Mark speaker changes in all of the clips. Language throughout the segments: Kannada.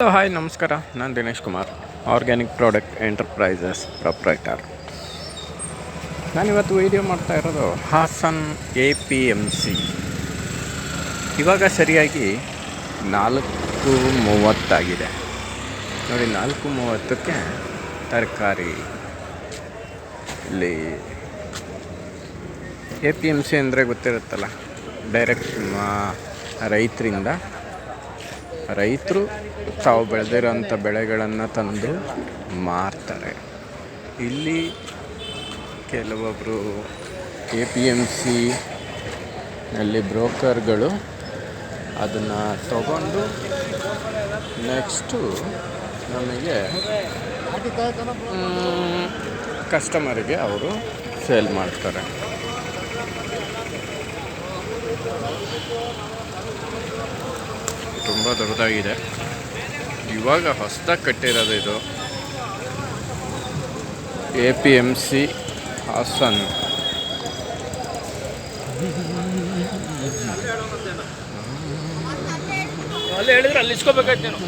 Speaker 1: ಹಲೋ ಹಾಯ್ ನಮಸ್ಕಾರ. ನಾನು Dinesh Kumar, organic product enterprises proprietor. ನಾನಿವತ್ತು ವೀಡಿಯೋ ಮಾಡ್ತಾ ಇರೋದು ಹಾಸನ್ APMC. ಇವಾಗ ಸರಿಯಾಗಿ 4:30 ನೋಡಿ. 4:30ಕ್ಕೆ ತರಕಾರಿ ಇಲ್ಲಿ APMC ಅಂದರೆ ಗೊತ್ತಿರುತ್ತಲ್ಲ, ಡೈರೆಕ್ಟ್ ರೈತರು ತಾವು ಬೆಳೆದಿರೋಂಥ ಬೆಳೆಗಳನ್ನು ತಂದು ಮಾರ್ತಾರೆ. ಇಲ್ಲಿ ಕೆಲವೊಬ್ಬರು APMC ನಲ್ಲಿ ಬ್ರೋಕರ್ಗಳು ಅದನ್ನು ತಗೊಂಡು ನೆಕ್ಸ್ಟು ನಮಗೆ ಕಸ್ಟಮರಿಗೆ ಅವರು ಸೇಲ್ ಮಾಡ್ತಾರೆ. ತುಂಬ ದೊಡ್ಡದಾಗಿದೆ. ಇವಾಗ ಹೊಸದಾಗಿ ಕಟ್ಟಿರೋದು ಇದು APMC ಹಾಸನ್.
Speaker 2: ಅಲ್ಲಿ ಹೇಳಿದ್ರೆ ಅಲ್ಲಿ ಇಸ್ಕೋಬೇಕಾಯ್ತು ನೀನು.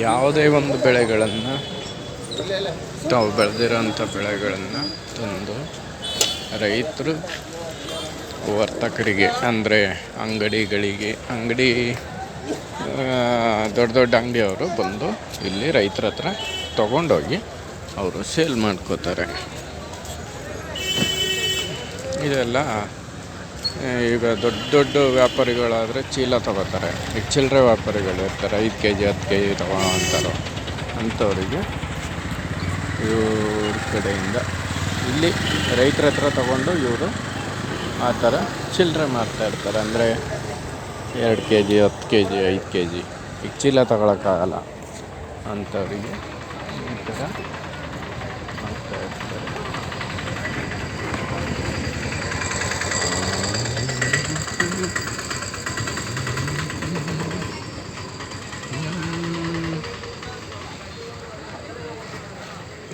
Speaker 1: ಯಾವುದೇ ಒಂದು ಬೆಳೆಗಳನ್ನು ತಾವು ಬೆಳೆದಿರೋಂಥ ಬೆಳೆಗಳನ್ನು ತಂದು ರೈತರು ವರ್ತಕರಿಗೆ ಅಂದರೆ ಅಂಗಡಿ ದೊಡ್ಡ ಅಂಗಡಿಯವರು ಬಂದು ಇಲ್ಲಿ ರೈತರ ಹತ್ರ ತೊಗೊಂಡೋಗಿ ಅವರು ಸೇಲ್ ಮಾಡ್ಕೋತಾರೆ. ಇದೆಲ್ಲ ಈಗ ದೊಡ್ಡ ವ್ಯಾಪಾರಿಗಳಾದರೆ ಚೀಲ ತಗೋತಾರೆ. ಈಗ ಚಿಲ್ಲರೆ ವ್ಯಾಪಾರಿಗಳು ಇರ್ತಾರೆ, 5 kg 10 kg ತಗೋ ಅಂತಾರೋ ಅಂಥವರಿಗೆ ಇವ್ರ ಕಡೆಯಿಂದ ಇಲ್ಲಿ ರೈತರ ಹತ್ರ ತಗೊಂಡು ಇವರು ಆ ಥರ ಚಿಲ್ಲರೆ ಮಾರ್ತಾಯಿರ್ತಾರೆ. ಅಂದರೆ 2 kg 10 kg 5 kg ಈಗ ಚೀಲ ತಗೊಳಕ್ಕಾಗಲ್ಲ ಅಂಥವರಿಗೆ ಈ ಥರ ಮಾಡ್ತಾಯಿರ್ತಾರೆ.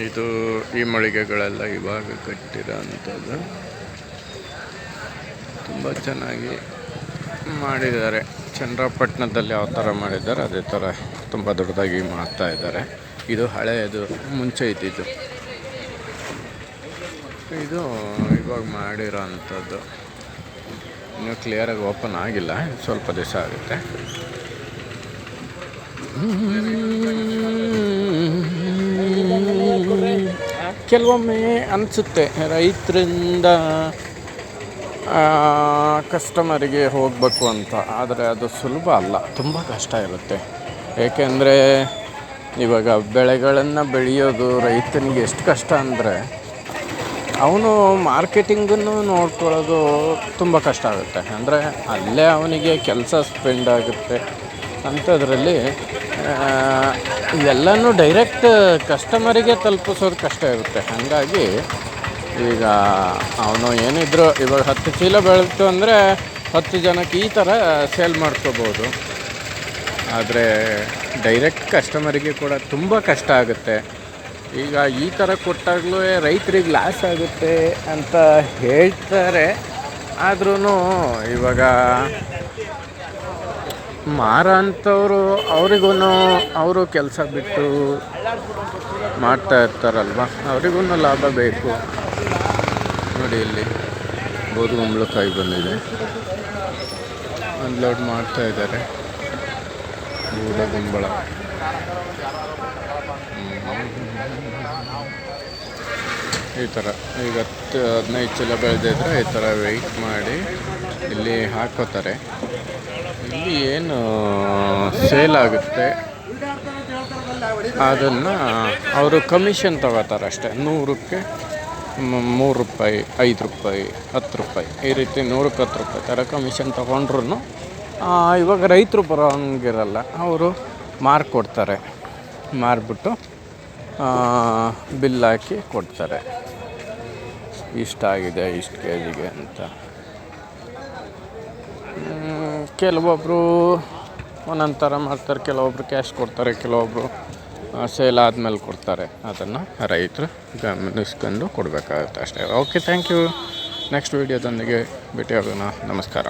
Speaker 1: ಇದು ಈ ಮಳಿಗೆಗಳೆಲ್ಲ ಇವಾಗ ಕಟ್ಟಿರೋ ಅಂಥದ್ದು. ತುಂಬ ಚೆನ್ನಾಗಿ ಮಾಡಿದ್ದಾರೆ. ಚನ್ನರಾಯಪಟ್ಟಣದಲ್ಲಿ ಯಾವ ಥರ ಮಾಡಿದ್ದಾರೆ ಅದೇ ಥರ ತುಂಬ ದೊಡ್ಡದಾಗಿ ಮಾಡ್ತಾ ಇದ್ದಾರೆ. ಇದು ಹಳೆಯದು, ಮುಂಚೆ ಇದ್ದಿದ್ದು. ಇದು ಇವಾಗ ಮಾಡಿರೋ ಅಂಥದ್ದು. ಇನ್ನೂ ಕ್ಲಿಯರಾಗಿ ಓಪನ್ ಆಗಿಲ್ಲ, ಸ್ವಲ್ಪ ದಿವಸ ಆಗುತ್ತೆ. ಕೆಲವೊಮ್ಮೆ ಅನಿಸುತ್ತೆ ರೈತರಿಂದ ಕಸ್ಟಮರಿಗೆ ಹೋಗಬೇಕು ಅಂತ, ಆದರೆ ಅದು ಸುಲಭ ಅಲ್ಲ, ತುಂಬ ಕಷ್ಟ ಇರುತ್ತೆ. ಏಕೆಂದರೆ ಇವಾಗ ಬೆಳೆಗಳನ್ನು ಬೆಳೆಯೋದು ರೈತನಿಗೆ ಎಷ್ಟು ಕಷ್ಟ ಅಂದರೆ ಅವನು ಮಾರ್ಕೆಟಿಂಗನ್ನು ನೋಡ್ಕೊಳ್ಳೋದು ತುಂಬ ಕಷ್ಟ ಆಗುತ್ತೆ. ಅಂದರೆ ಅಲ್ಲೇ ಅವನಿಗೆ ಕೆಲಸ ಸ್ಪೆಂಡ್ ಆಗುತ್ತೆ. ಅಂಥದ್ರಲ್ಲಿ ಎಲ್ಲನೂ ಡೈರೆಕ್ಟ್ ಕಸ್ಟಮರಿಗೆ ತಲುಪಿಸೋದು ಕಷ್ಟ ಇರುತ್ತೆ. ಹಾಗಾಗಿ ಈಗ ಅವನು ಏನಿದ್ರು ಇವಾಗ 10 ಚೀಲ ಬೆಳೆತು ಅಂದರೆ 10 ಜನಕ್ಕೆ ಈ ಥರ ಸೇಲ್ ಮಾಡ್ಕೋಬೋದು. ಆದರೆ ಡೈರೆಕ್ಟ್ ಕಸ್ಟಮರಿಗೆ ಕೂಡ ತುಂಬ ಕಷ್ಟ ಆಗುತ್ತೆ. ಈಗ ಈ ಥರ ಕೊಟ್ಟಾಗಲೂ ರೈತರಿಗೆ ಲಾಸ್ ಆಗುತ್ತೆ ಅಂತ ಹೇಳ್ತಾರೆ. ಆದ್ರೂ ಇವಾಗ ಮಾರೋ ಅಂಥವ್ರು ಅವರು ಕೆಲಸ ಬಿಟ್ಟು ಮಾಡ್ತಾ ಇರ್ತಾರಲ್ವ, ಅವರಿಗೂ ಲಾಭ ಬೇಕು. ನೋಡಿ, ಇಲ್ಲಿ ಗೋಧುಮಂಬಳಕಾಯಿ ಬಂದಿದೆ, ಅನ್ಲೋಡ್ ಮಾಡ್ತಾ ಇದ್ದಾರೆ. ಗೋಧುಮಂಬಳ ಈ ಥರ ಈಗ 15 ಚೀಲ ಬೆಳೆದಿದ್ರೆ ಈ ಥರ ವೆಯ್ಟ್ ಮಾಡಿ ಇಲ್ಲಿ ಹಾಕೋತಾರೆ. ಇಲ್ಲಿ ಏನು ಸೇಲ್ ಆಗುತ್ತೆ ಅದನ್ನು ಅವರು ಕಮಿಷನ್ ತಗೋತಾರೆ ಅಷ್ಟೇ. 100ಕ್ಕೆ 3 ರೂಪಾಯಿ, 5 ರೂಪಾಯಿ, 10 ರೂಪಾಯಿ, ಈ ರೀತಿ 100ಕ್ಕೆ 10 ರೂಪಾಯಿ ಥರ ಕಮಿಷನ್ ತೊಗೊಂಡ್ರು ಇವಾಗ ರೈತರು ಬರೋಂಗಿರಲ್ಲ, ಅವರು ಮಾರ್ಕೊಡ್ತಾರೆ. ಮಾರಿಬಿಟ್ಟು ಬಿಲ್ ಹಾಕಿ ಕೊಡ್ತಾರೆ, ಇಷ್ಟಾಗಿದೆ ಇಷ್ಟು kgಗೆ ಅಂತ. ಕೆಲವೊಬ್ಬರು ಒಂದೊಂದು ಥರ ಮಾಡ್ತಾರೆ, ಕೆಲವೊಬ್ರು ಕ್ಯಾಶ್ ಕೊಡ್ತಾರೆ, ಕೆಲವೊಬ್ಬರು ಸೇಲ್ ಆದಮೇಲೆ ಕೊಡ್ತಾರೆ. ಅದನ್ನು ರೈತರು ಗಮನಿಸ್ಕೊಂಡು ಕೊಡಬೇಕಾಗುತ್ತೆ ಅಷ್ಟೇ. Okay, thank you. ನೆಕ್ಸ್ಟ್ ವೀಡಿಯೋದೊಂದಿಗೆ ಭೇಟಿಯಾಗೋಣ. ನಮಸ್ಕಾರ.